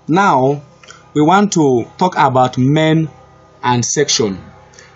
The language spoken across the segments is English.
Now we want to talk about main and section.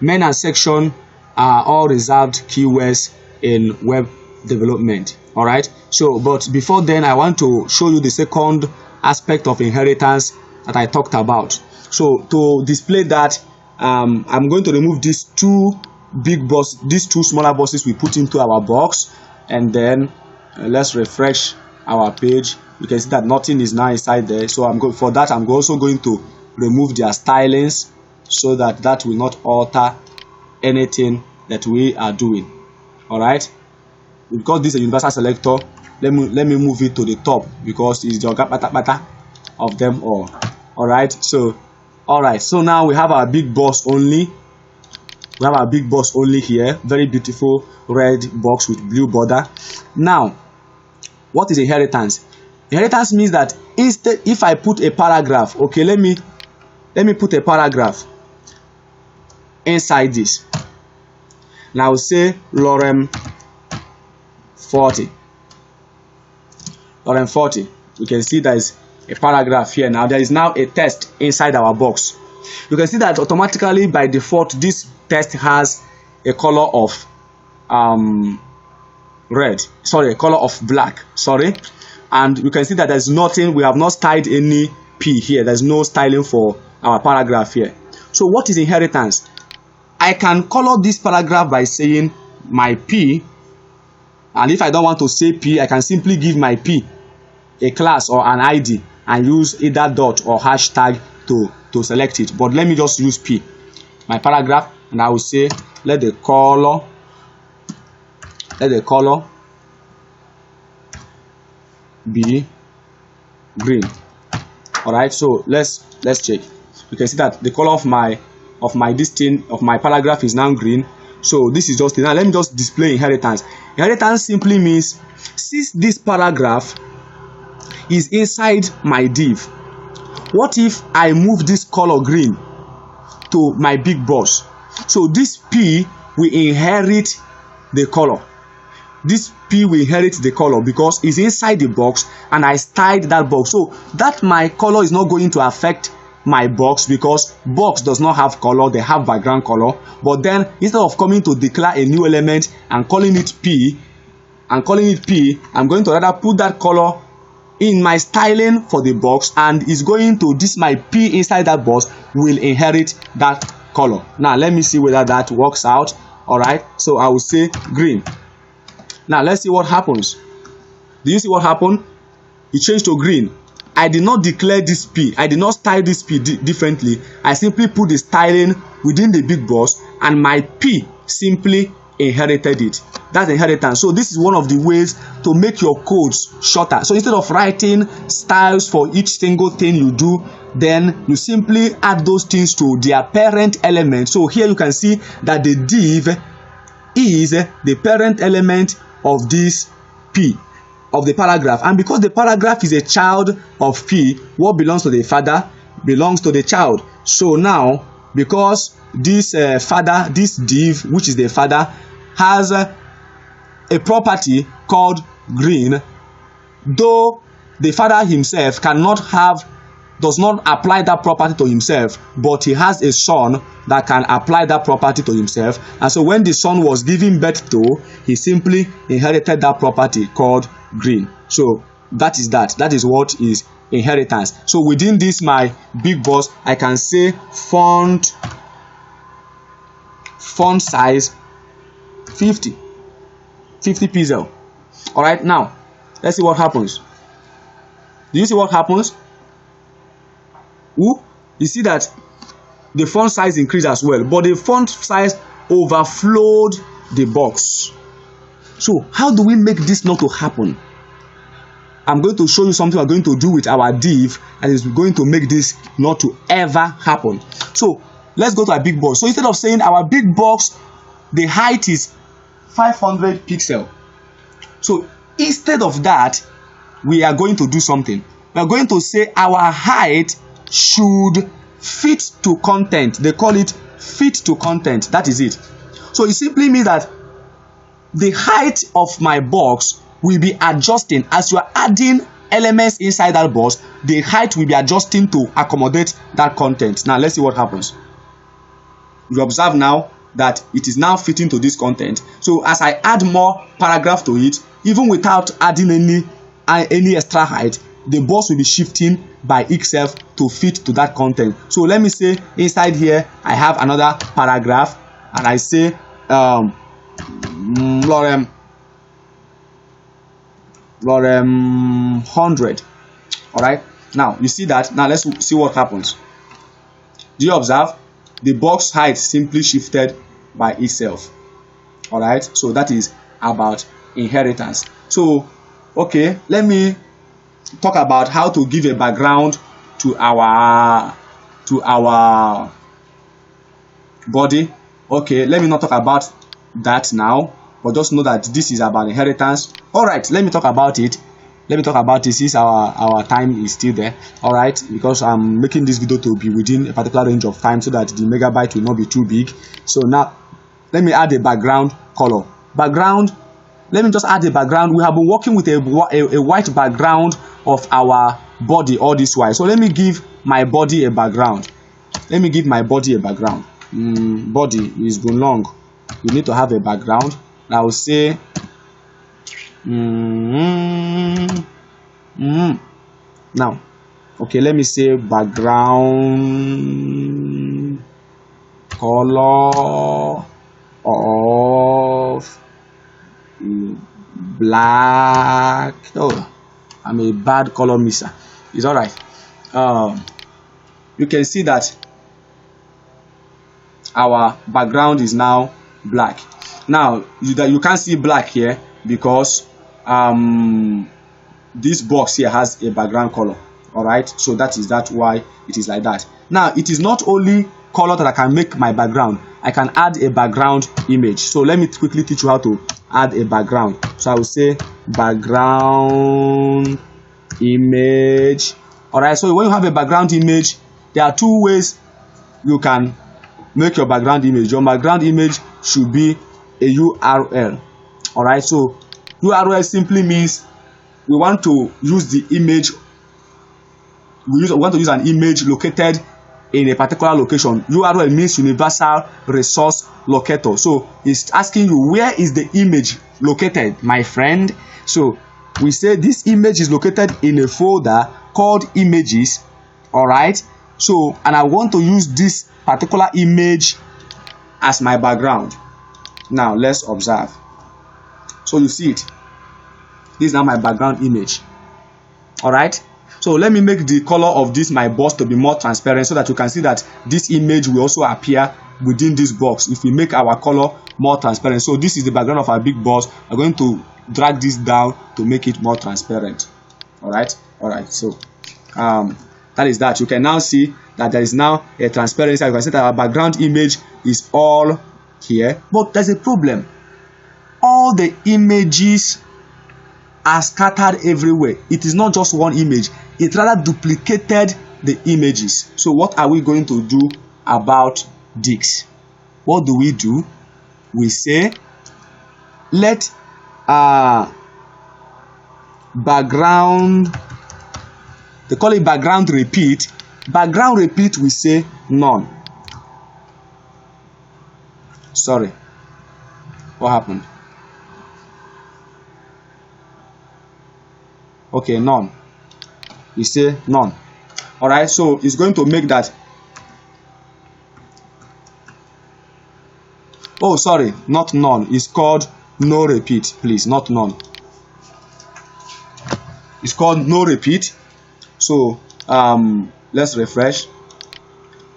Main and section are all reserved keywords in web development. All right, so but before then I want to show you the second aspect of inheritance that I talked about. So to display that, I'm going to remove these two smaller boxes we put into our box, and then let's refresh our page. You can see that nothing is now inside there. So I'm also going to remove their stylings so that will not alter anything that we are doing. All right, because this is a universal selector, let me move it to the top because it's the pata of them all. All right, so now we have our big box only. We have our big box only here, very beautiful red box with blue border. Now what is inheritance? Inheritance means that instead, if I put a paragraph, okay, let me put a paragraph inside this. Now say lorem 40. Lorem 40. You can see there is a paragraph here. Now there is now a text inside our box. You can see that automatically by default this text has a color of a color of black, and you can see that there's nothing, we have not styled any p here. There's no styling for our paragraph here. So what is inheritance? I can color this paragraph by saying my p, and if I don't want to say p, I can simply give my p a class or an id and use either dot or hashtag to select it. But let me just use p, my paragraph, and I will say let the color be green. All right, so let's check. You can see that the color of my paragraph is now green. So this is just now. Let me just display inheritance. Inheritance simply means, since this paragraph is inside my div, what if I move this color green to my big box? So this p will inherit the color. This p will inherit the color because it's inside the box and I styled that box. So that my color is not going to affect my box because box does not have color, they have background color. But then instead of coming to declare a new element and calling it p, I'm going to rather put that color in my styling for the box, and it's going to, this my p inside that box will inherit that color. Now let me see whether that works out. All right, so I will say green. Now let's see what happens. Do you see what happened? It changed to green. I did not declare this p, I did not style this p differently. I simply put the styling within the big box and my p simply inherited it. That's inheritance. So this is one of the ways to make your codes shorter. So instead of writing styles for each single thing you do, then you simply add those things to their parent element. So here you can see that the div is the parent element of this p, of the paragraph. And because the paragraph is a child of p, what belongs to the father belongs to the child. So now, because this this div, which is the father, has a property called green, though the father himself does not apply that property to himself, but he has a son that can apply that property to himself. And so when the son was given birth to, he simply inherited that property called green. So that is what is inheritance. So within this my big box, I can say font size 50 pixel. All right, now let's see what happens. Do you see what happens? You see that the font size increased as well, but the font size overflowed the box. So how do we make this not to happen? I'm going to show you something we're going to do with our div and is going to make this not to ever happen. So let's go to our big box. So instead of saying our big box, the height is 500 pixel. So instead of that, we are going to do something. We are going to say our height should fit to content. They call it fit to content. That is it. So it simply means that the height of my box will be adjusting as you are adding elements inside that box, the height will be adjusting to accommodate that content. Now let's see what happens. You observe now that it is now fitting to this content. So as I add more paragraph to it, even without adding any extra height, the box will be shifting by itself to fit to that content. So let me say inside here I have another paragraph, and I say lorem 100. All right, now you see that. Now let's see what happens. Do you observe? The box height simply shifted by itself. All right, so that is about inheritance. So okay, let me talk about how to give a background to our body. Okay, let me not talk about that now, but just know that this is about inheritance. All right, let me talk about it. Since our time is still there. All right, because I'm making this video to be within a particular range of time so that the megabyte will not be too big. So now let me add a background color. Let me just add a background. We have been working with a white background of our body all this while. So let me give my body a background. Body is been long. You need to have a background. I will say now, okay, let me say background color of black. Oh, I'm a bad color misser. It's all right. You can see that our background is now black. Now you can't see black here because this box here has a background color. All right, so that is why it is like that. Now it is not only color that I can make my background. I can add a background image. So let me quickly teach you how to add a background. So I will say background image. All right, so when you have a background image, there are two ways you can make your background image. Your background image should be a URL. All right, so URL simply means we want to use the image. We want to use an image located in a particular location. URL means universal resource locator. So it's asking you, where is the image located, my friend? So we say this image is located in a folder called images. All right, so and I want to use this particular image as my background. Now let's observe. So you see it. This is now my background image. All right, so let me make the color of this my box to be more transparent so that you can see that this image will also appear within this box if we make our color more transparent. So this is the background of our big box. I'm going to drag this down to make it more transparent. All right, so that is that. You can now see that there is now a transparency. You can see that our background image is all here, but there's a problem. All the images are scattered everywhere. It is not just one image, it rather duplicated the images. So what are we going to do about this? What do? We say let background, they call it background repeat. Background repeat, we say none. Sorry, what happened? Okay, none. We say none. All right, so it's going to make that. Oh, sorry, not none. It's called no repeat, please, not none. It's called no repeat. So let's refresh.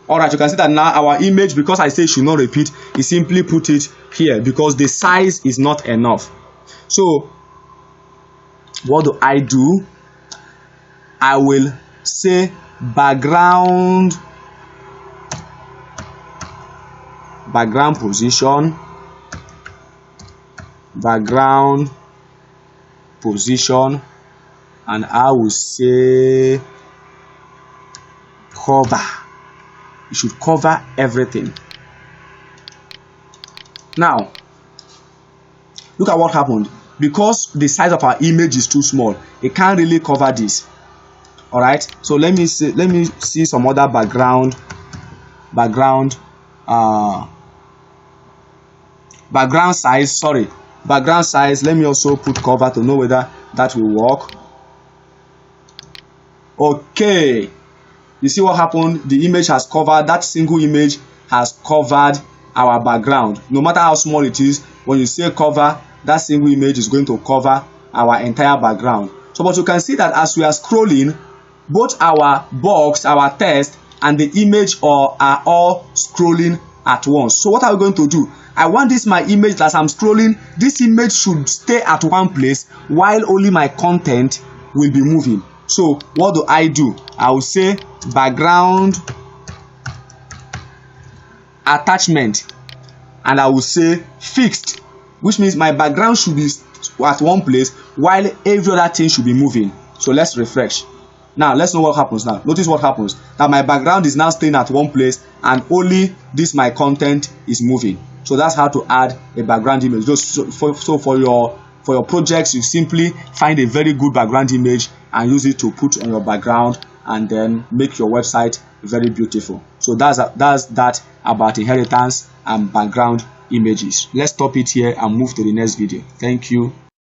All right, you can see that now our image, because I say should not repeat, it simply put it here because the size is not enough. So what do? I will say background position, and I will say cover. You should cover everything. Now look at what happened. because the size of our image is too small, it can't really cover this. All right, so let me see some other background size. Sorry, background size. Let me also put cover to know whether that will work. Okay, you see what happened? The image has covered, that single image has covered our background. No matter how small it is, when you say cover, that single image is going to cover our entire background. So but you can see that as we are scrolling, both our box, our text, and the image are all scrolling at once. So what are we going to do? I want this my image, as I'm scrolling, this image should stay at one place while only my content will be moving. So what do? I will say background attachment, and I will say fixed, which means my background should be at one place while every other thing should be moving. So let's refresh. Now let's know what happens. Now notice what happens, that my background is now staying at one place and only this my content is moving. So that's how to add a background image. So for your projects, you simply find a very good background image and use it to put on your background, and then make your website very beautiful. So that's that about inheritance and background images. Let's stop it here and move to the next video. Thank you.